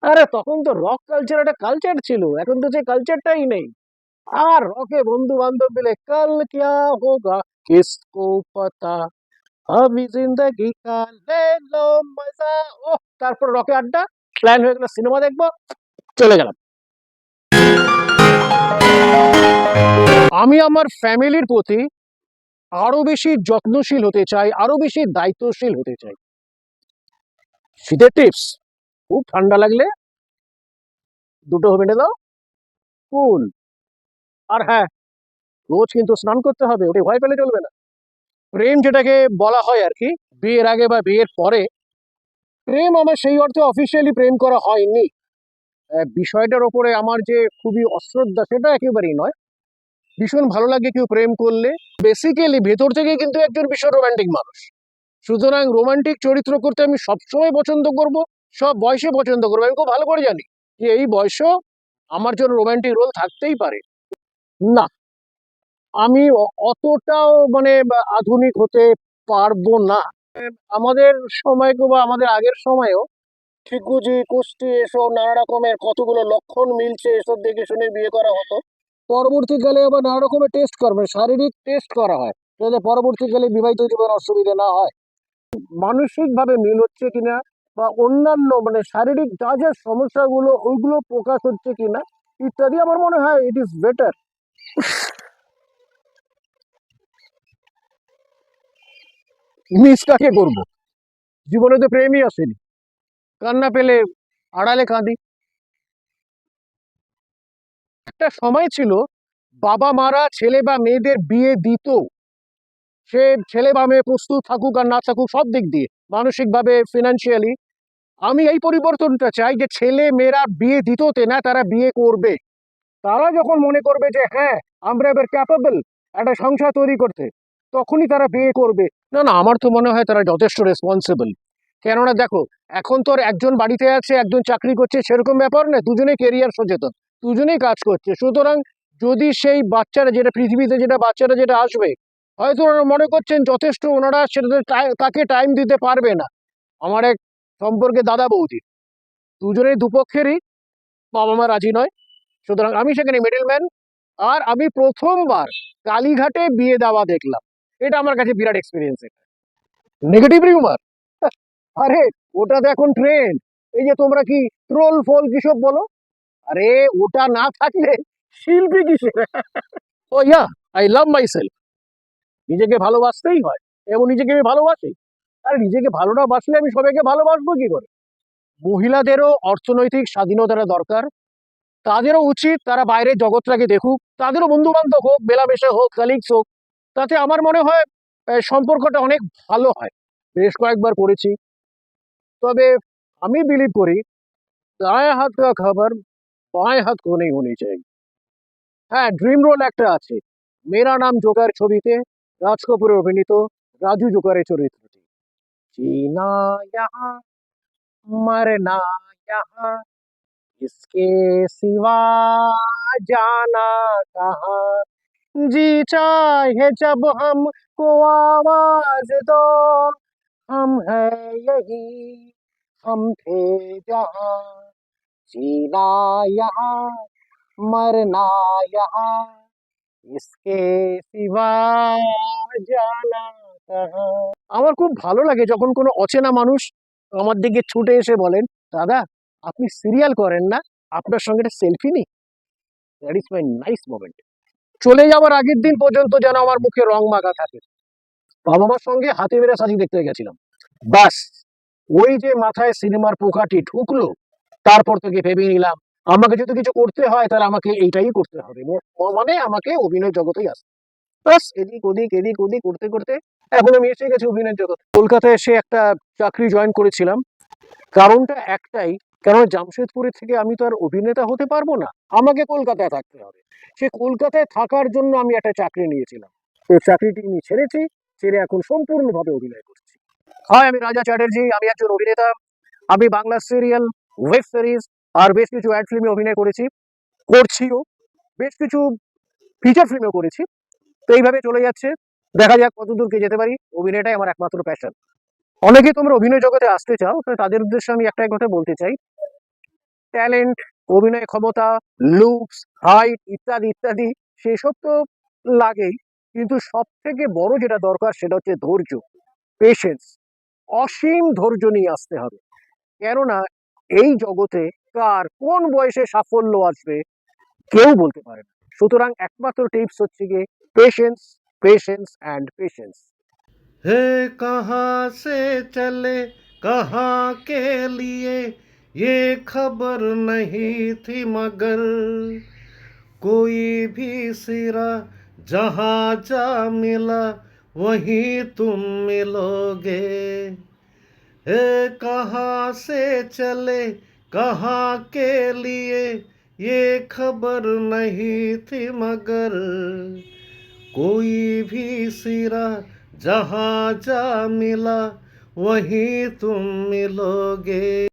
আরে তখন তো রক কালচার একটা কালচার ছিল, এখন তো সেই কালচারটাই নেই। আর রকে বন্ধু বান্ধব মিলে কাল ক্যা হোগা কিসকো পাতা, আমি জিন্দগি কা লে লো মজা। ও, তারপর রকে আড্ডা, প্ল্যান হয়ে গেল সিনেমা দেখবো, চলে গেলাম। আমি আমার ফ্যামিলির প্রতি আরো বেশি যত্নশীল হতে চাই, আরো বেশি দায়িত্বশীল হতে চাই। শীতের টিপস: খুব ঠান্ডা লাগলে দুটো বেঁধে দাও, কুল। আর হ্যাঁ, রোজ কিন্তু স্নান করতে হবে, ওটা ভয় পেলে চলবে না। প্রেম যেটাকে বলা হয় আর কি, বিয়ের আগে বা বিয়ের পরে, প্রেম আমার সেই অর্থে অফিসিয়ালি প্রেম করা হয়নি। বিষয়টার ওপরে আমার যে খুবই অশ্রদ্ধা সেটা একেবারেই নয়। ভীষণ ভালো লাগে কেউ প্রেম করলে। বেসিক্যালি ভেতর থেকে কিন্তু একজন ভীষণ রোমান্টিক মানুষ, সুতরাং রোমান্টিক চরিত্র করতে আমি সবসময় পছন্দ করব, সব বয়সে পছন্দ করবো। আমি খুব ভালো করে জানি যে এই বয়সেও আমার জন্য রোমান্টিক রোল থাকতেই পারে। না, আমি অতটাও মানে আধুনিক হতে পারবো না। আমাদের সময়কে বা আমাদের আগের সময়েও ঠিকুজি কুস্তি এসব নানা রকমের কতগুলো লক্ষণ মিলছে, এসব দেখে শুনে বিয়ে করা হতো। পরবর্তীকালে আবার নানা রকমের টেস্ট করবে, শারীরিক টেস্ট করা হয়, যাতে পরবর্তীকালে বিবাহিত জীবন অসুবিধা না হয়। মানসিক ভাবে মিল হচ্ছে কিনা বা অন্যান্য মানে শারীরিক যা যা সমস্যাগুলো ওইগুলো প্রকাশ হচ্ছে কিনা ইত্যাদি, আমার মনে হয় ইট ইজ বেটার। মিস কাকে করবো, জীবনে তো প্রেমই আসেনি। কান্না পেলে আড়ালে কাঁদি। একটা সময় ছিল বাবা মারা ছেলে বা মেয়েদের বিয়ে দিত, সে ছেলে বা মেয়ে প্রস্তুত থাকুক আর না থাকুক সব দিক দিয়ে, মানসিক ভাবে, ফিনান্সিয়ালি। আমি এই পরিবর্তনটা চাই যে ছেলে মেয়েরা বিয়ে দিততে না, তারা বিয়ে করবে। তারা যখন মনে করবে যে হ্যাঁ, আমরা এবার ক্যাপাবল একটা সংসার তৈরি করতে, তখনই তারা বিয়ে করবে। না না, আমার তো মনে হয় তারা যথেষ্ট রেসপন্সিবল। কেননা দেখো, এখন তো আর একজন বাড়িতে আছে একজন চাকরি করছে সেরকম ব্যাপার না, দুজনেই কেরিয়ার সচেতন, দুজনেই কাজ করছে। সুতরাং যদি সেই বাচ্চারা যেটা পৃথিবীতে যেটা বাচ্চারা যেটা আসবে, হয়তো ওনারা মনে করছেন যথেষ্ট, ওনারা সেটাতে তাকে টাইম দিতে পারবে না। আমার এক সম্পর্কে দাদা বৌদি, দুজনেই দুপক্ষেরই বাবা মা রাজি নয়, সুতরাং আমি সেখানে মিডল ম্যান। আর আমি প্রথমবার কালীঘাটে বিয়ে দেওয়া দেখলাম, এটা আমার কাছে বিরাট এক্সপিরিয়েন্স। নেগেটিভ রিউমার, আরে ওটা তো এখন ট্রেন্ড। এই যে তোমরা কি ট্রোল ফোল কিসব বলো, আরে ওটা না থাকলে শিল্পী কিসের? ও ইয়া, আই লাভ মাই সেলফ। নিজেকে ভালোবাসতেই হয় এবং নিজেকে আমি ভালোবাসি। আর নিজেকে ভালো না বাসলে আমি সবাইকে ভালোবাসবো কি করে? মহিলাদেরও অর্থনৈতিক স্বাধীনতার দরকার, তাদেরও উচিত তারা বাইরের জগৎটাকে দেখুক, তাদেরও বন্ধু বান্ধব হোক, মেলামেশা হোক, কালিগস হোক, তাতে আমার মনে হয় সম্পর্কটা অনেক ভালো হয়। বেশ কয়েকবার করেছি। তবে আমি বিলিভ করি দায়েं হাত কা খবর বাएं হাত কো নেই হোনি চাই। হ্যাঁ, ড্রিম রোল একটা আছে, মেরা নাম জোকার ছবিতে রাজ কাপুরের অভিনীত রাজু জোকারের চরিত্রটি। जीना यहाँ, मरना यहाँ, इसके सिवा जाना कहाँ। जी चाहे जब हमको आवाज दो, हम है यही, हम थे जहाँ। जीना यहाँ, मरना यहाँ, इसके सिवा जाना कहाँ। আমার খুব ভালো লাগে যখন কোনো অচেনা মানুষ আমার দিকে ছুটে এসে বলেন, দাদা আপনি সিরিয়াল করেন না, আপনার সঙ্গে একটা সেলফি নিই। That is my nice moment. চলে যাওয়ার আগের দিন পর্যন্ত যেন আমার মুখে রং মাখা থাকে। বাবা মার সঙ্গে হাতে মেরে সাজি দেখতে গেছিলাম, বাস ওই যে মাথায় সিনেমার পোকাটি ঢুকলো, তারপর থেকে ভেবে নিলাম আমাকে যদি কিছু করতে হয় তাহলে আমাকে এইটাই করতে হবে, মানে আমাকে অভিনয় জগতেই আসতে। বাস এদিক ওদিক এদিক ওদিক করতে করতে এখন আমি এসে গেছি অভিনয় জগৎ। কলকাতায় এসে একটা চাকরি জয়েন করেছিলাম, কারণটা একটাই, কারণ জামশেদপুরের থেকে আমি তো আর অভিনেতা হতে পারবো না, আমাকে কলকাতায় থাকতে হবে। সে কলকাতায় থাকার জন্য আমি একটা চাকরি নিয়েছিলাম, তো চাকরিটি আমি ছেড়েছি, ছেড়ে এখন সম্পূর্ণভাবে অভিনয় করছি। হয় আমি রাজা চ্যাটার্জি, আমি একজন অভিনেতা। আমি বাংলা সিরিয়াল, ওয়েব সিরিজ আর বেশ কিছু অ্যাড ফিল্মে অভিনয় করেছি, করছিও, বেশ কিছু ফিচার ফিল্মেও করেছি। তো এইভাবে চলে যাচ্ছে, দেখা যাক কতদূর কে যেতে পারি। অভিনয়টাই আমার একমাত্র প্যাশন। অনেকে তোমরা অভিনয় জগতে আসতে চাও, তো তাদের উদ্দেশ্যে আমি একটাই কথা বলতে চাই, ট্যালেন্ট, অভিনয় ক্ষমতা, লুকস, হাইট ইত্যাদি ইত্যাদি, সেসব তো লাগেই, কিন্তু সব থেকে বড় যেটা দরকার সেটা হচ্ছে ধৈর্য, পেশেন্স। অসীম ধৈর্য নিয়ে আসতে হবে, কেননা এই জগতে কার কোন বয়সে সাফল্য আসবে কেউ বলতে পারে না। সুতরাং একমাত্র টিপস হচ্ছে গিয়ে পেশেন্স, পেশেন্স অ্যান্ড পেশেন্স। है कहाँ से चले कहाँ के लिए ये खबर नहीं थी मगर कोई भी सिरा जहाँ जा मिला वहीं तुम मिलोगे। है कहाँ से चले कहाँ के लिए ये खबर नहीं थी मगर कोई भी सिरा जहाँ जा मिला वहीं तुम मिलोगे।